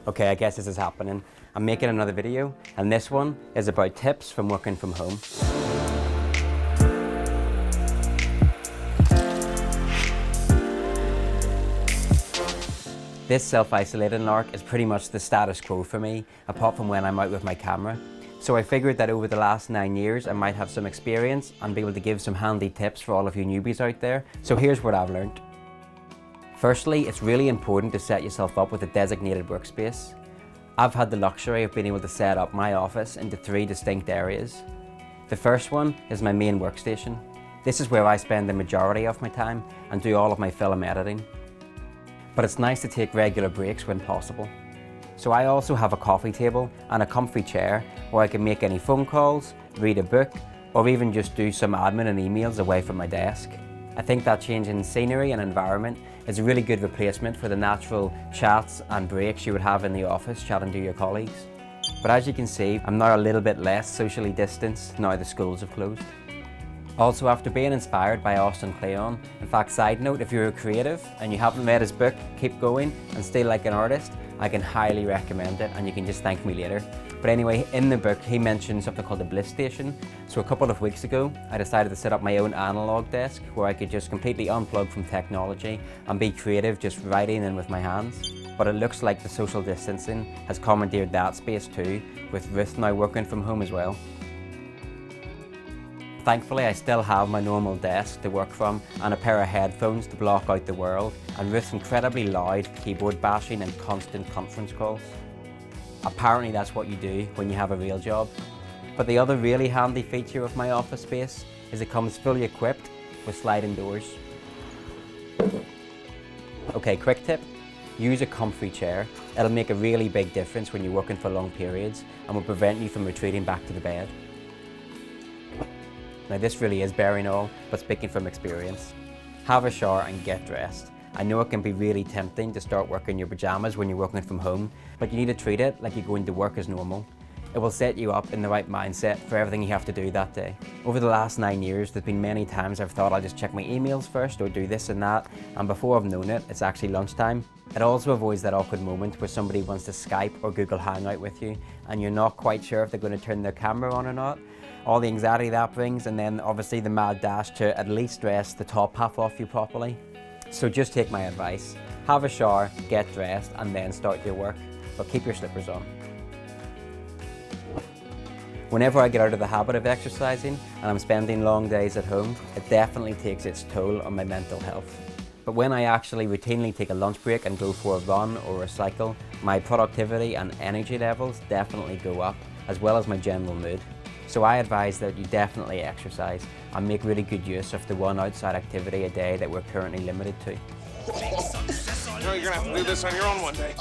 Okay, I guess this is happening. I'm making another video, and this one is about tips from working from home. This self-isolating lark is pretty much the status quo for me, apart from when I'm out with my camera. So I figured that over the last 9 years, I might have some experience and be able to give some handy tips for all of you newbies out there. So here's what I've learned. Firstly, it's really important to set yourself up with a designated workspace. I've had the luxury of being able to set up my office into 3 distinct areas. The first one is my main workstation. This is where I spend the majority of my time and do all of my film editing. But it's nice to take regular breaks when possible. So I also have a coffee table and a comfy chair where I can make any phone calls, read a book, or even just do some admin and emails away from my desk. I think that change in scenery and environment is a really good replacement for the natural chats and breaks you would have in the office chatting to your colleagues. But as you can see, I'm now a little bit less socially distanced now the schools have closed. Also, after being inspired by Austin Kleon, in fact, side note, if you're a creative and you haven't read his book, Keep Going and Stay Like an Artist, I can highly recommend it, and you can just thank me later. But anyway, in the book, he mentioned something called the Bliss Station. So a couple of weeks ago, I decided to set up my own analog desk where I could just completely unplug from technology and be creative, just writing in with my hands. But it looks like the social distancing has commandeered that space too, with Ruth now working from home as well. Thankfully, I still have my normal desk to work from and a pair of headphones to block out the world, and Ruth's incredibly loud keyboard bashing and constant conference calls. Apparently that's what you do when you have a real job. But the other really handy feature of my office space is it comes fully equipped with sliding doors. Okay, quick tip, use a comfy chair. It'll make a really big difference when you're working for long periods and will prevent you from retreating back to the bed. Now this really is bearing all, but speaking from experience. Have a shower and get dressed. I know it can be really tempting to start working in your pajamas when you're working from home, but you need to treat it like you're going to work as normal. It will set you up in the right mindset for everything you have to do that day. Over the last 9 years, there's been many times I've thought I'll just check my emails first or do this and that, and before I've known it, it's actually lunchtime. It also avoids that awkward moment where somebody wants to Skype or Google Hangout with you, and you're not quite sure if they're going to turn their camera on or not. All the anxiety that brings, and then obviously the mad dash to at least dress the top half off you properly. So just take my advice, have a shower, get dressed, and then start your work, but keep your slippers on. Whenever I get out of the habit of exercising and I'm spending long days at home, it definitely takes its toll on my mental health. But when I actually routinely take a lunch break and go for a run or a cycle, my productivity and energy levels definitely go up, as well as my general mood. So I advise that you definitely exercise and make really good use of the one outside activity a day that we're currently limited to. You know, you're gonna have to do this on your own one day.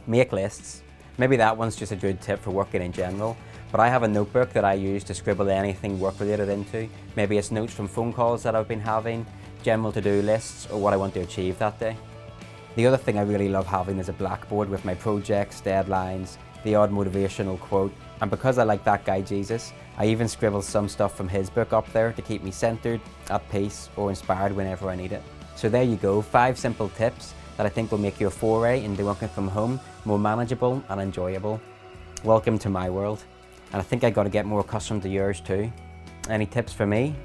Make lists. Maybe that one's just a good tip for working in general, but I have a notebook that I use to scribble anything work-related into. Maybe it's notes from phone calls that I've been having, general to-do lists, or what I want to achieve that day. The other thing I really love having is a blackboard with my projects, deadlines, the odd motivational quote, and because I like that guy Jesus, I even scribble some stuff from his book up there to keep me centered, at peace, or inspired whenever I need it. So there you go, 5 simple tips that I think will make your foray into working from home more manageable and enjoyable. Welcome to my world, and I think I got to get more accustomed to yours too. Any tips for me?